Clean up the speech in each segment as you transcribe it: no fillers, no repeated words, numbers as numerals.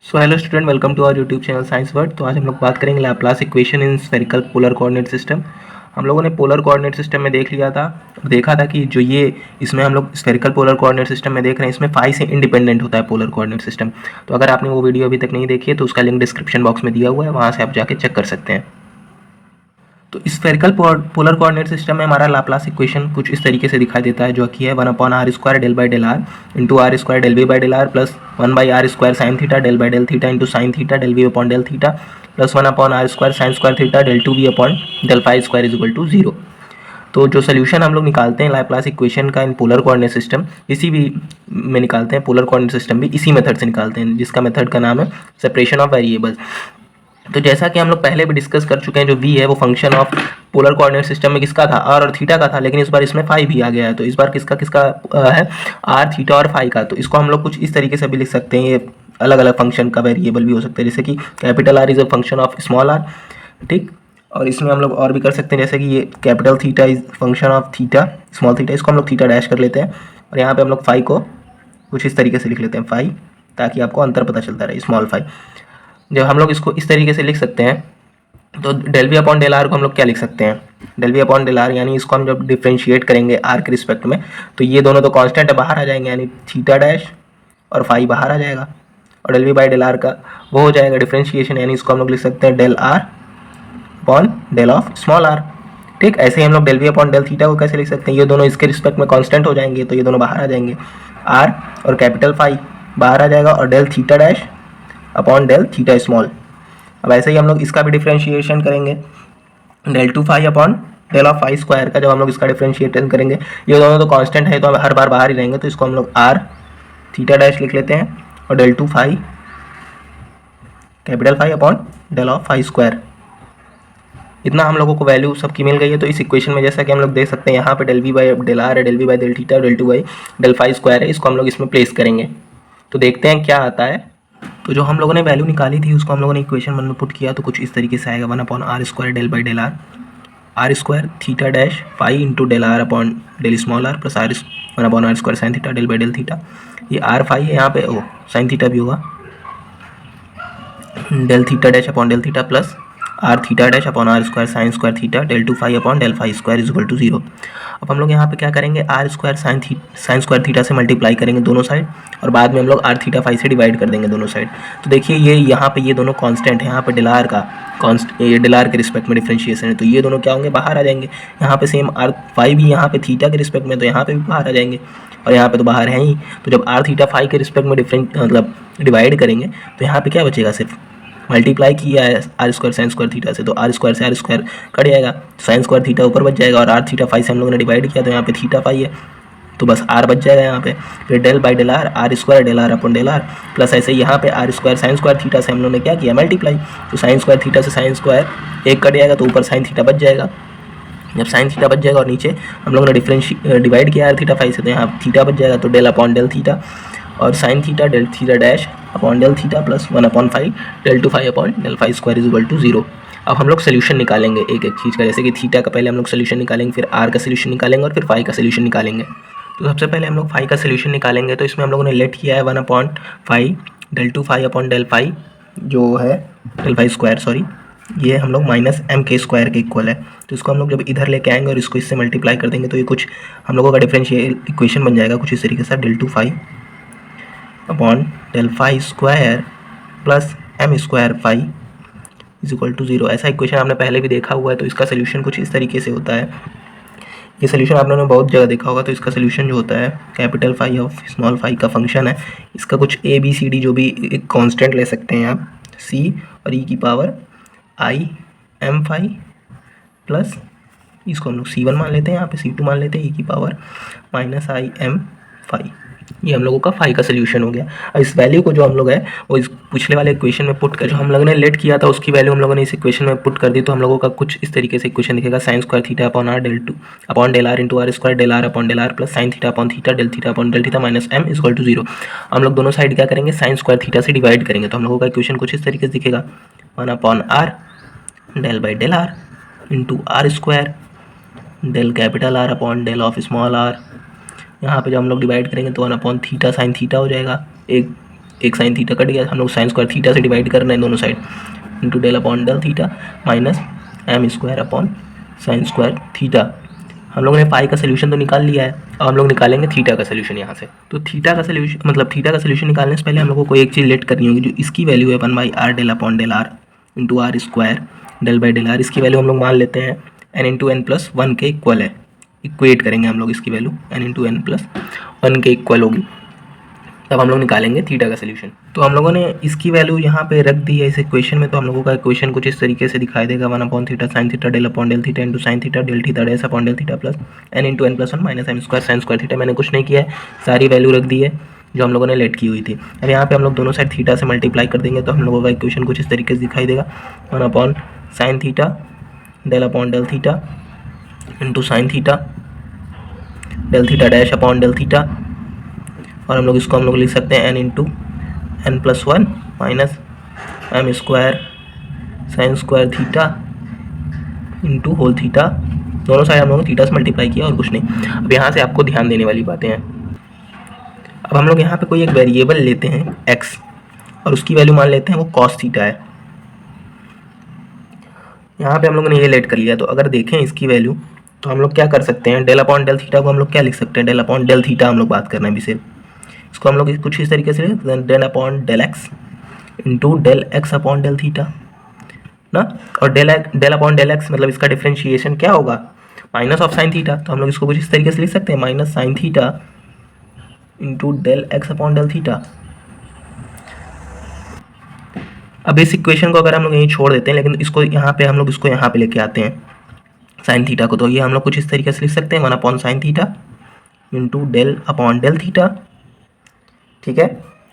So hello student, welcome to our YouTube channel science word. तो आज हम लोग बात करेंगे Laplace equation in spherical polar coordinate system. हम लोगों ने पोलर कोऑर्डिनेट सिस्टम में देख लिया था और देखा था कि जो ये इसमें हम लोग स्फेरिकल पोलर कोऑर्डिनेट सिस्टम में देख रहे हैं, इसमें फाई से इंडिपेंडेंट होता है पोलर कोऑर्डिनेट सिस्टम। तो अगर आपने वो वीडियो अभी तक नहीं देखी है तो उसका लिंक डिस्क्रिप्शन बॉक्स में दिया हुआ है, वहाँ से आप जाके चेक कर सकते हैं। तो स्फेरिकल पोलर कोऑर्डिनेट सिस्टम में हमारा लाप्लास इक्वेशन कुछ इस तरीके से दिखाई देता है, जो कि है 1/r² del by del r into r² del we by del r plus 1/r² sine theta del by del theta into sine theta del v upon del theta plus 1/r² sine square theta del 2v upon del phi square is equal to 0। तो जो solution हम लोग निकालते हैं Laplace equation का in polar coordinate system, इसी भी में निकालते हैं। पोलर कोऑर्डिनेट सिस्टम भी इसी मेथड से निकालते हैं, जिसका मेथड का नाम है सेपरेशन ऑफ वेरिएबल्स। तो जैसा कि हम लोग पहले भी डिस्कस कर चुके हैं, जो v है वो function of polar coordinate system में किसका था, r और थीटा का था, लेकिन इस बार इसमें फाई भी आ गया है। तो इस बार किसका किसका है, r थीटा और फाई का। तो इसको हम लोग कुछ इस तरीके से भी लिख सकते हैं, ये अलग अलग फंक्शन का वेरिएबल भी हो सकता है, जैसे कि capital R is a function of small r, ठीक। और इसमें हम लोग और भी कर सकते हैं, जैसे कि ये capital theta is function of theta small theta, इसको हम लोग थीटा डैश कर लेते हैं। और यहाँ पे हम लोग फाई को कुछ इस तरीके से लिख लेते हैं फाई, ताकि आपको अंतर पता चलता रहे, स्मॉल फाई। जब हम लोग इसको इस तरीके से लिख सकते हैं, तो del v upon del r को हम लोग क्या लिख सकते हैं, del v upon del r, यानी इसको हम जब डिफ्रेंशिएट करेंगे आर के रिस्पेक्ट में, तो ये दोनों तो कांस्टेंट है, बाहर आ जाएंगे, यानी थीटा डैश और फाई बाहर आ जाएगा। और del we by del r का वो हो जाएगा डिफ्रेंशिएशन, यानी इसको हम लोग लिख सकते हैं del are upon del of small r, ठीक। ऐसे ही हम लोग del v upon del theta को कैसे लिख सकते हैं, ये दोनों इसके रिस्पेक्ट में कांस्टेंट हो जाएंगे, तो ये दोनों बाहर आ जाएंगे, आर और कैपिटल फाई बाहर आ जाएगा, और del theta dash upon del theta small. अब ऐसे ही हम लोग इसका भी डिफ्रेंशिएशन करेंगे, del 2 phi upon del of phi square का। जब हम लोग इसका डिफ्रेंशिएशन करेंगे, ये दोनों तो कांस्टेंट है, तो हम हर बार बाहर ही रहेंगे, तो इसको हम लोग आर थीटा डैश लिख लेते हैं, और del 2 phi capital phi upon del of phi square. इतना हम लोगों को वैल्यू सबकी मिल गई है। तो इस इक्वेशन में जैसा कि हम लोग देख सकते हैं, यहाँ पे del we by del R है, del we by del theta, del 2 by del phi square है, इसको हम लोग इसमें प्लेस करेंगे। तो देखते हैं क्या आता है। तो जो हम लोगों ने वैल्यू निकाली थी उसको हम लोगों ने इक्वेशन में पुट किया, तो कुछ इस तरीके से आएगा 1/r² del by del r² theta dash phi into del are upon del small r plus 1/r² sine theta del by del theta. ये आर फाई है, यहाँ पे ओ साइन थीटा भी होगा, del theta dash upon del theta plus r theta dash upon r² sine square theta del 2 phi upon del phi square is equal to 0। अब हम लोग यहाँ पे क्या करेंगे, r² साइन स्क्वायर थीटा से मल्टीप्लाई करेंगे दोनों साइड, और बाद में हम लोग r थीटा फाई से डिवाइड कर देंगे दोनों साइड। तो देखिए ये यहाँ पे ये दोनों कांस्टेंट है, यहाँ पे डेल आर का ये डेल आर के रिस्पेक्ट में डिफ्रेंशिएशन है, तो ये दोनों क्या होंगे, बाहर आ जाएंगे। यहाँ पे सेम आर फाई भी यहाँ पे थीटा के रिस्पेक्ट में, तो यहाँ पे भी बाहर आ जाएंगे, और यहाँ पे तो बाहर है ही। तो जब आर थीटा फाई के रिस्पेक्ट में मतलब डिवाइड करेंगे, तो यहाँ पे क्या बचेगा, सिर्फ मल्टीप्लाई किया है r² साइन स्क्वायर थीटा से, तो r² से r² कट जाएगा, साइन स्क्वायर थीटा ऊपर बच जाएगा, और r थीटा फाई से हम लोगों ने डिवाइड किया, तो यहाँ पे थीटा फाई है, तो बस r बच जाएगा यहाँ पे। फिर del by del r r² del are upon del r plus ऐसे यहाँ पे r² साइन स्क्वायर थीटा से हम लोगों ने क्या किया, मल्टीप्लाई। तो साइन स्क्वायर थीटा से साइन स्क्वायर एक कट जाएगा, तो ऊपर साइन थीटा बच जाएगा। जब साइन थीटा बच जाएगा और नीचे हम लोगों ने डिवाइड किया r थीटा फाई से, तो यहाँ थीटा बच जाएगा, तो डेल अपॉन डेल थीटा और sine theta del theta dash upon del theta plus 1/5 del 2 phi upon del phi square is equal to 0। अब हम लोग सोल्यूशन निकालेंगे एक एक चीज़ का, जैसे कि थीटा का पहले हम लोग सोल्यूशन निकालेंगे, फिर आर का सोल्यूशन निकालेंगे, और फिर फाई का सोल्यूशन निकालेंगे। तो सबसे पहले हम लोग फाई का सोल्यूशन निकालेंगे, तो इसमें हम लोगों ने लेट किया है 1/5 del 2 phi upon del phi, जो है डेल फाई स्क्वायर, सॉरी, ये हम लोग माइनस m² के इक्वल है। तो इसको हम लोग जब इधर लेके आएंगे और इसको इससे मल्टीप्लाई कर देंगे, तो ये कुछ हम लोगों का डिफरेंशियल इक्वेशन बन जाएगा कुछ इस तरीके से, del 2 phi upon del phi square plus m² phi is equal to 0। ऐसा इक्वेशन आपने पहले भी देखा हुआ है। तो इसका सोल्यूशन कुछ इस तरीके से होता है, ये सोल्यूशन आप लोगों ने बहुत जगह देखा होगा। तो इसका सोल्यूशन जो होता है, capital phi of small phi का फंक्शन है, इसका कुछ ABCD जो भी एक कांस्टेंट ले सकते हैं आप, C और e की power i m phi plus इसको हम लोग C1 मान लेते हैं, यहाँ पे C2 मान लेते हैं, e की power minus i m phi. ये हम लोगों का फाई का सोल्यूशन हो गया। और इस वैल्यू को जो हम लोग है वो इस पिछले वाले इक्वेशन में पुट कर, जो हम लोगों ने लेट किया था उसकी वैल्यू हम लोगों ने इस इक्वेशन में पुट कर दी, तो हम लोगों का कुछ इस तरीके से इक्वेशन दिखेगा, sine square theta upon r del 2 upon del r into r² del are upon del r plus sine theta upon theta del theta upon del theta minus m is equal to 0। हम लोग दोनों side क्या करेंगे, sine square theta से divide करेंगे, तो हम लोगों का इक्वेशन कुछ इस तरीके से दिखेगा, 1/r del by del r into r² del capital R upon del of small r। यहाँ पे जब हम लोग डिवाइड करेंगे तो 1/थीटा साइन थीटा हो जाएगा, एक एक साइन थीटा कट गया, हम लोग साइन स्क्वायर थीटा से डिवाइड कर रहे हैं दोनों side, into del upon del theta minus m square upon sine square theta. हम लोगों ने पाई का सोल्यूशन तो निकाल लिया है, अब हम लोग निकालेंगे थीटा का सोल्यूशन यहाँ से। तो थीटा का सोल्यूशन मतलब थीटा का सोल्यूशन निकालने से पहले हम लोग को कोई एक चीज़ लेट करनी होगी, जो इसकी वैल्यू है 1/r del upon del r into r square del by del r. इसकी वैल्यू हम लोग मान लेते हैं n into N plus one के इक्वल है, इक्वेट करेंगे हम लोग इसकी value n into N plus one के इक्वल होगी, तब हम लोग निकालेंगे थीटा का सोल्यूशन। तो हम लोगों ने इसकी वैल्यू यहाँ पे रख दी है इस इक्वेशन में, तो हम लोगों का इक्वेशन कुछ इस तरीके से दिखाई देगा, 1 upon theta sine theta del upon del theta into sine theta del theta dash upon del theta plus n into N plus one minus m square sine square theta. मैंने कुछ नहीं किया है, सारी वैल्यू रख दी है जो हम लोगों ने लेट की हुई थी। अब यहाँ पे हम लोग दोनों साइड थीटा से मल्टीप्लाई कर देंगे, तो हम लोगों का इक्वेशन कुछ इस तरीके से दिखाई देगा, 1 upon sine theta del upon del theta into sine theta del theta dash upon del theta, और हम लोग इसको हम लोग लिख सकते हैं n into N plus one minus m square sine square theta into whole theta. दोनों साइड हम लोगों ने थीटा से मल्टीप्लाई किया और कुछ नहीं। अब यहाँ से आपको ध्यान देने वाली बातें हैं। अब हम लोग यहाँ पे कोई एक वेरिएबल लेते हैं x, और उसकी वैल्यू मान लेते हैं वो कॉस थीटा है। यहाँ पे हम लोगों ने ये लेट कर लिया, तो अगर देखें इसकी वैल्यू तो हम लोग क्या कर सकते हैं, डेल अपॉन डेल थीटा को हम लोग क्या लिख सकते हैं, डेल अपॉन डेल थीटा हम लोग बात करना है अभी सिर्फ। इसको हम लोग कुछ इस तरीके से del upon del x into del x upon del theta ना, और डेल अपॉन डेल एक्स मतलब इसका डिफ्रेंशिएशन क्या होगा, माइनस ऑफ साइन थीटा। तो हम लोग इसको कुछ इस तरीके से लिख सकते हैं, minus sine theta into del x upon del theta. अब इस इक्वेशन को अगर हम लोग यहीं छोड़ देते हैं, लेकिन इसको यहाँ पे हम लोग इसको यहाँ पे लेके आते हैं साइन थीटा को, तो ये हम लोग कुछ इस तरीके से लिख सकते हैं, 1 upon sine theta into del upon del theta. ठीक है,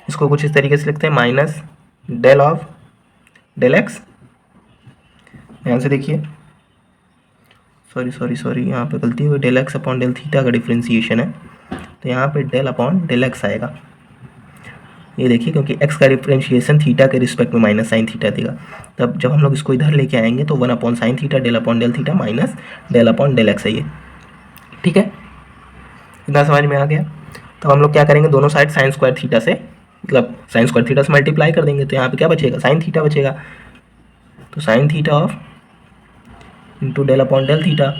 इसको कुछ इस तरीके से लिखते हैं, minus del of del x. ध्यान से देखिए, सॉरी यहाँ पे गलती हुई, del x upon del theta का डिफ्रेंसिएशन है, तो यहाँ पे डेल अपॉन डेल एक्स आएगा। ये देखिए, क्योंकि x का डिफ्रेंशिएशन थीटा के रिस्पेक्ट में माइनस साइन थीटा देगा, तब जब हम लोग इसको इधर लेके आएंगे तो 1 upon sine theta del upon del theta minus del upon del x है ये। ठीक है, इतना समझ में आ गया। तो हम लोग क्या करेंगे, दोनों साइड साइन स्क्वायर थीटा से मतलब साइन स्क्वायर थीटा से मल्टीप्लाई कर देंगे, तो यहाँ पे क्या बचेगा, साइन थीटा बचेगा। तो sine theta of into del upon del theta,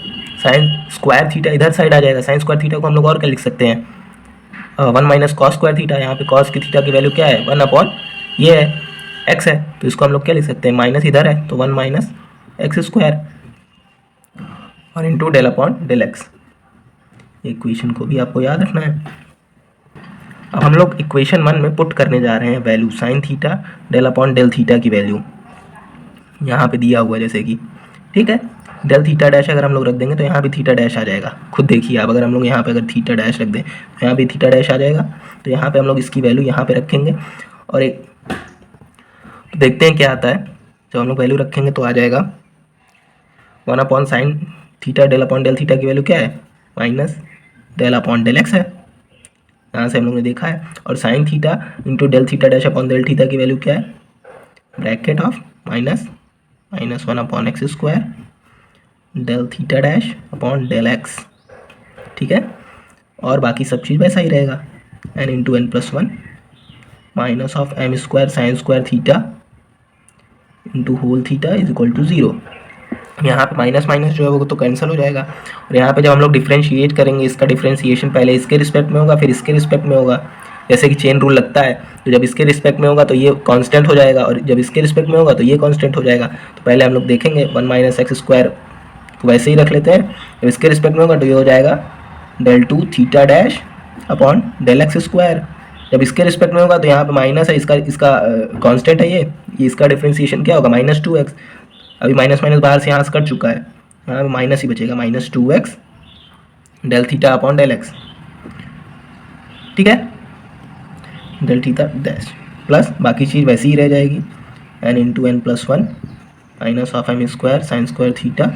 sine square theta इधर साइड आ जाएगा। साइन स्क्वायर थीटा को हम लोग और क्या लिख सकते हैं, 1 माइनस कॉस स्क्वायर थीटा। यहाँ पे कॉस की थीटा की वैल्यू क्या है, 1 अपॉन ये है x है, तो इसको हम लोग क्या लिख सकते हैं, माइनस इधर है तो 1 माइनस एक्स स्क्वायर और into del upon del x. Equation को भी आपको याद रखना है। अब हम लोग इक्वेशन 1 में पुट करने जा रहे हैं value sine theta del upon del theta की वैल्यू यहाँ पे दिया हुआ है जैसे कि। ठीक है, डेल थीटा डैश अगर हम लोग रख देंगे तो यहाँ भी थीटा डैश आ जाएगा। खुद देखिए आप, अगर हम लोग यहाँ पे अगर थीटा डैश रख दें तो यहाँ भी थीटा डैश आ जाएगा। तो यहाँ पे हम लोग इसकी वैल्यू यहाँ पे रखेंगे और एक तो देखते हैं क्या आता है। जब हम लोग वैल्यू रखेंगे तो आ जाएगा 1 upon sine theta del upon del theta की वैल्यू क्या है, minus del upon del x है, यहाँ से हम लोग ने देखा है। और sine theta into del theta dash upon del theta की वैल्यू क्या है, bracket of minus 1 upon x square del theta dash upon del x. ठीक है, और बाकी सब चीज़ वैसा ही रहेगा, n into N plus one minus of m square sine square theta into whole theta is equal to 0। यहाँ पे माइनस माइनस जो है वो तो कैंसिल हो जाएगा। और यहाँ पे जब हम लोग डिफ्रेंशिएट करेंगे, इसका डिफ्रेंशिएशन पहले इसके रिस्पेक्ट में होगा फिर इसके रिस्पेक्ट में होगा, जैसे कि चेन रूल लगता है। तो जब इसके रिस्पेक्ट में होगा तो ये कांस्टेंट हो जाएगा और जब इसके रिस्पेक्ट में होगा तो ये कांस्टेंट हो जाएगा। तो पहले हम लोग देखेंगे 1 माइनस एक्स स्क्वायर तो वैसे ही रख लेते हैं, जब इसके रिस्पेक्ट में होगा तो ये हो जाएगा del two theta dash upon del x square. जब इसके रिस्पेक्ट में होगा तो यहाँ पे माइनस है, इसका कांस्टेंट है ये इसका डिफ्रेंशिएशन क्या होगा, -2x। अभी माइनस माइनस बाहर से यहाँ से कट चुका है, यहाँ पे माइनस ही बचेगा, -2x del theta upon del x. ठीक है, डेल थीटा डैश प्लस बाकी चीज़ वैसी ही रह जाएगी, n into N plus one minus of m square sine square theta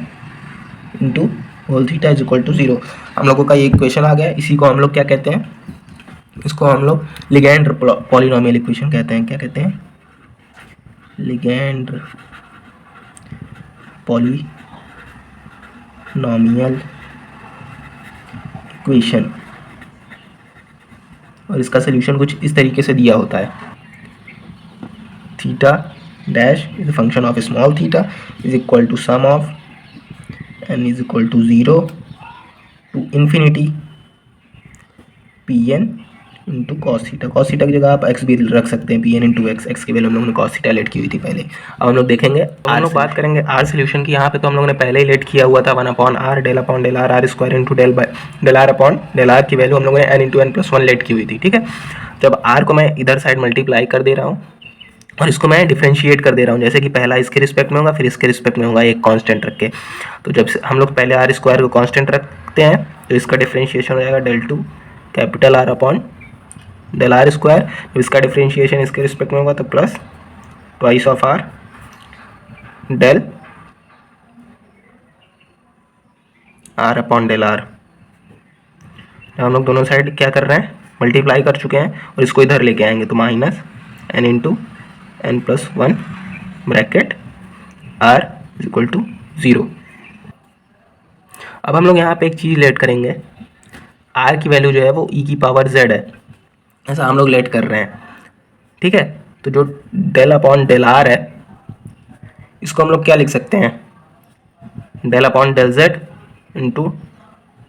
into whole theta is equal to 0। हम लोगों का ये इक्वेशन आ गया। इसी को हम लोग क्या कहते हैं, इसको हम लोग लिगेंड्र पॉलिनोमियल इक्वेशन कहते हैं। क्या कहते हैं, लिगेंड्र पॉलिनोमियल इक्वेशन। और इसका सोल्यूशन कुछ इस तरीके से दिया होता है। Theta dash is a function of small theta is equal to sum of n is equal to 0 to infinity p n into cos theta. Cos theta की जगह आप एक्स भी रख सकते हैं, p n into x. X की value हम लोगों ने कॉस थीटा लेट की हुई थी पहले। अब हम लोग देखेंगे हम लोग बात करेंगे आर सोल्यूशन की। यहाँ पे तो हम लोगों ने पहले ही लेट किया हुआ था 1/r del upon del R square into del are upon del R की वैल्यू हम लोगों ने n इंटू n+1 लेट की हुई थी, ठीक है। जब आर को मैं इधर साइड मल्टीप्लाई कर दे रहा हूँ और इसको मैं डिफ्रेंशिएट कर दे रहा हूँ, जैसे कि पहला इसके रिस्पेक्ट में होगा फिर इसके रिस्पेक्ट में होगा एक कांस्टेंट रख के। तो जब हम लोग पहले आर स्क्वायर को कांस्टेंट रखते हैं तो इसका डिफ्रेंशिएशन हो जाएगा del 2 capital R upon del R square. जब इसका डिफ्रेंशिएशन इसके रिस्पेक्ट में होगा तो plus twice of R del are upon del R. हम लोग दोनों साइड क्या कर रहे हैं, मल्टीप्लाई कर चुके हैं और इसको इधर लेके आएंगे तो minus n into n+1 bracket r is equal to 0। अब हम लोग यहाँ पे एक चीज़ लेट करेंगे, r की वैल्यू जो है वो e की पावर z है, ऐसा हम लोग लेट कर रहे हैं, ठीक है। तो जो डेल अपॉन डेल आर है इसको हम लोग क्या लिख सकते हैं, del upon del Z into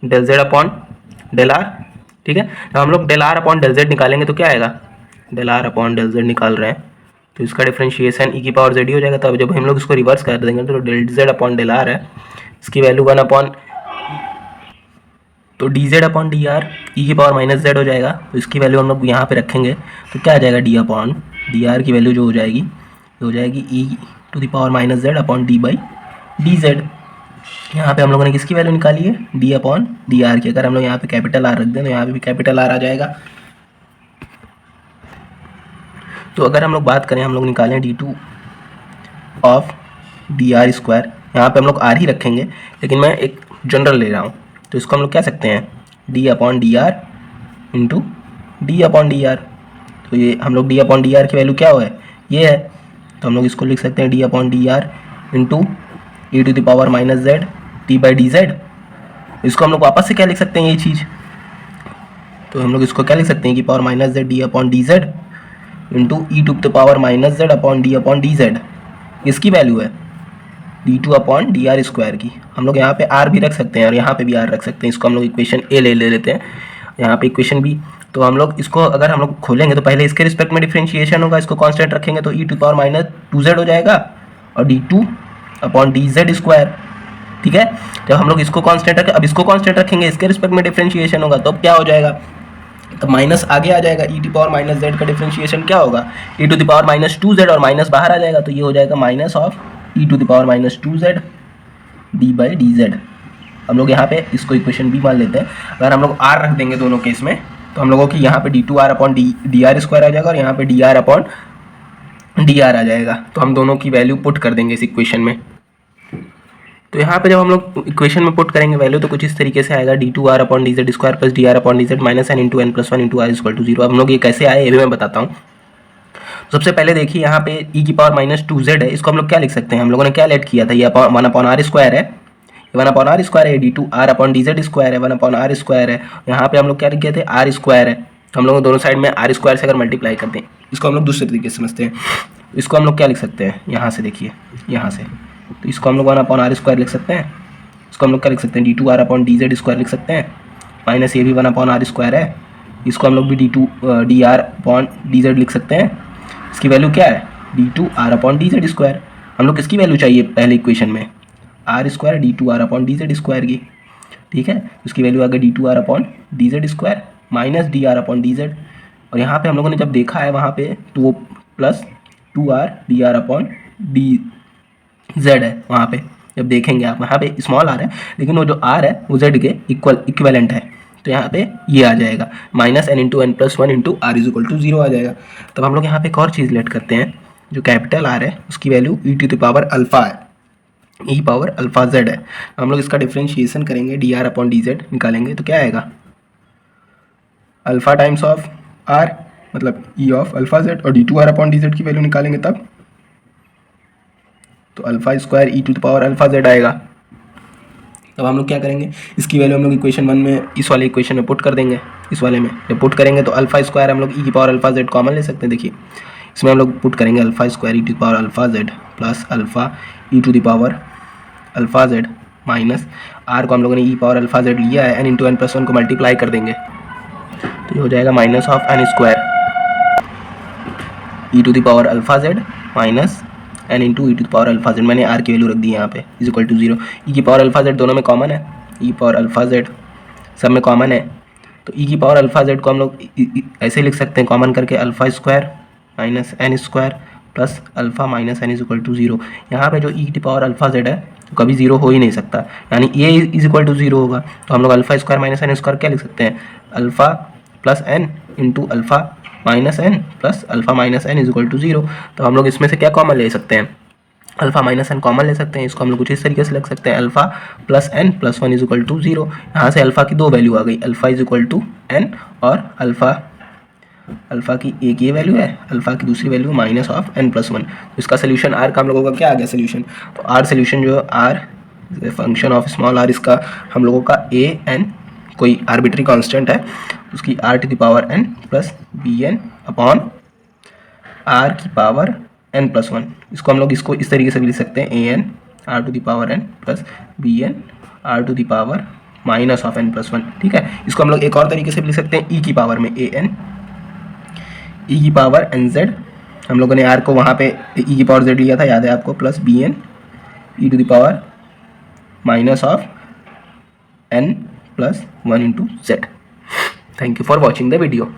del Z upon del R, ठीक है। जब हम लोग del are upon del Z निकालेंगे तो क्या आएगा, del are upon del Z निकाल रहे हैं तो इसका डिफ्रेंशिएशन ई की पावर जेड ही हो जाएगा। तब जब हम लोग इसको रिवर्स कर देंगे तो del Z upon del R है, इसकी वैल्यू 1 अपॉन तो D Z upon D R E की पावर माइनस जेड हो जाएगा। तो इसकी वैल्यू हम लोग यहाँ पे रखेंगे तो क्या आ जाएगा, डी अपॉन डी आर की वैल्यू जो हो जाएगी E to the power minus Z upon D by D Z. यहाँ पे हम लोगों ने किसकी वैल्यू निकाली है, डी अपॉन डी आर की। अगर हम लोग यहाँ पे कैपिटल आर रख दें तो यहाँ पे भी कैपिटल आर आ जाएगा। तो अगर हम लोग बात करें, हम लोग निकालें d2 of D R square, यहाँ पे हम लोग आर ही रखेंगे लेकिन मैं एक जनरल ले रहा हूँ तो इसको हम लोग क्या सकते हैं, D upon D R into D upon D are. तो ये हम लोग डी अपॉन डी आर की वैल्यू क्या है, ये है, तो हम लोग इसको लिख सकते हैं D upon D R into E to the power minus Z T by D Z. इसको हम लोग वापस से क्या लिख सकते हैं ये चीज़, तो हम लोग इसको क्या लिख सकते हैं कि power minus Z D upon D Z into E to the power minus Z upon D Z. इसकी वैल्यू है d2 upon D R square की। हम लोग यहाँ पे r भी रख सकते हैं और यहाँ पे भी r रख सकते हैं। इसको हम लोग इक्वेशन ए ले लेते हैं, यहाँ पे इक्वेशन बी। तो हम लोग इसको अगर हम लोग खोलेंगे तो पहले इसके रिस्पेक्ट में डिफ्रेंशिएशन होगा, इसको कांस्टेंट रखेंगे तो ई टू पावर माइनस 2z हो जाएगा और d2 upon D Z square, ठीक है। जब हम लोग इसको कांस्टेंट रखें, अब इसको कांस्टेंट रखेंगे, इसके रिस्पेक्ट में डिफ्रेंशिएशन होगा तो अब क्या हो जाएगा, तो माइनस आगे आ जाएगा, E to power minus Z का डिफ्रेंशिएशन क्या होगा, E to the power minus 2z और माइनस बाहर आ जाएगा तो ये हो जाएगा minus of E to the power minus 2z D by D Z. हम लोग यहाँ पे इसको इक्वेशन बी मान लेते हैं। अगर हम लोग आर रख देंगे दोनों केस में तो हम लोगों की यहाँ पे d2 R upon D R square आ जाएगा और यहाँ पे D R upon D R आ जाएगा। तो हम दोनों की वैल्यू पुट कर देंगे इस इक्वेशन में। तो यहाँ पे जब हम लोग इक्वेशन में पुट करेंगे वैल्यू तो कुछ इस तरीके से आएगा, d2 R upon D Z square plus D R upon D Z minus n into n+1 into R equal to 0। अब हम लोग ये कैसे आए ये भी मैं बताता हूँ। सबसे पहले देखिए यहाँ पे e की पावर माइनस 2z है, इसको हम लोग क्या लिख सकते हैं, हम लोगों ने क्या लेट किया था, ये 1 अपॉन आर स्क्वायर है, 1 अपॉन आर स्क्वायर है, d2 R upon D Z square है, 1 अपॉन आर स्क्वायर है। यहाँ पे हम लोग क्या लिख गए थे, आर स्क्वायर है, तो हम लोग दोनों साइड में आर स्क्वायर से अगर मल्टीप्लाई करते हैं, इसको हम लोग दूसरे तरीके से समझते हैं। इसको हम लोग क्या लिख सकते हैं, यहाँ से देखिए, यहाँ से तो इसको हम लोग 1 अपॉन आर स्क्वायर लिख सकते हैं। इसको हम लोग क्या लिख सकते हैं, d2 R upon D Z square लिख सकते हैं, माइनस ये भी 1 अपॉन आर स्क्वायर है। इसको हम लोग भी d2 D R upon D Z लिख सकते हैं। इसकी वैल्यू क्या है, d2 R upon D Z square. हम लोग किसकी वैल्यू चाहिए पहले इक्वेशन में, R square d2 R upon D Z square की, ठीक है। उसकी वैल्यू आ गई d2 R upon D Z square minus D R upon D Z. और यहाँ पे हम लोगों ने जब देखा है वहाँ पे तो वो plus 2 R D R upon D Z है। वहाँ पे जब देखेंगे आप वहाँ पे स्मॉल आर है लेकिन वो जो आर है वो जेड के इक्वलेंट है, तो यहाँ पे ये आ जाएगा minus n into n+1 into R is equal to 0 आ जाएगा। तब हम लोग यहाँ पे एक और चीज़ लेट करते हैं, जो कैपिटल आर है उसकी value E to the power alpha है, ई पावर अल्फा जेड है। हम लोग इसका डिफ्रेंशिएशन करेंगे, D R upon D Z निकालेंगे तो क्या आएगा, अल्फा टाइम्स ऑफ आर मतलब ई ऑफ अल्फा जेड, और d2 R upon D Z की वैल्यू निकालेंगे तब तो alpha square E to the power alpha Z आएगा। तब हम लोग क्या करेंगे, इसकी वैल्यू हम लोग इक्वेशन 1 में इस वाले इक्वेशन में पुट कर देंगे। इस वाले में जब पुट करेंगे तो अल्फा स्क्वायर हम लोग ई की पावर अल्फा जेड कॉमन ले सकते हैं। देखिए इसमें हम लोग पुट करेंगे alpha square E to the power alpha Z plus alpha E to the power alpha Z minus R को हम लोगों ने ई पावर अल्फा जेड लिया है, N into N plus one को मल्टीप्लाई कर देंगे तो ये हो जाएगा minus of N square E to the power alpha Z minus N into E to the power alpha Z. मैंने आर की वैल्यू रख दी है यहाँ पे इज इक्वल टू 0। ई की पावर अल्फा जेड दोनों में कॉमन है, ई पावर अल्फा जेड सब में कॉमन है, तो ई की पावर अल्फा जेड को हम लोग ऐसे लिख सकते हैं कॉमन करके alpha square minus N square plus alpha minus N is equal to 0। यहाँ पे जो ई की पावर अल्फा जेड है तो कभी 0 हो ही नहीं सकता, यानी ए इज इक्वल टू 0 होगा, तो हम लोग alpha square minus N square क्या लिख सकते हैं, alpha plus N into alpha minus N plus alpha minus N is equal to 0। तो हम लोग इसमें से क्या कॉमन ले सकते हैं, अल्फा माइनस एन कॉमन ले सकते हैं, इसको हम लोग कुछ इस तरीके से लिख सकते हैं alpha plus N plus one is equal to 0। यहाँ से अल्फा की दो वैल्यू आ गई, alpha is equal to N और अल्फा की एक ये वैल्यू है, अल्फा की दूसरी value minus of N plus one. इसका सोल्यूशन आर का हम लोगों का क्या आ गया सोल्यूशन, तो आर सोल्यूशन जो R function of small R, इसका हम लोगों का ए एन कोई आर्बिट्री कांस्टेंट है उसकी R to the power N plus B N upon R की पावर एन प्लस वन। इसको हम लोग इसको इस तरीके से भी लिख सकते हैं A N R to the power N plus B N R to the power minus of N plus one. ठीक है, इसको हम लोग एक और तरीके से भी लिख सकते हैं ई की पावर में ए एन ई की पावर एन जेड, हम लोगों ने आर को वहाँ पे ई की पावर जेड लिया था याद है आपको, plus B N E to the power minus of N plus one into Z. Thank you for watching the video.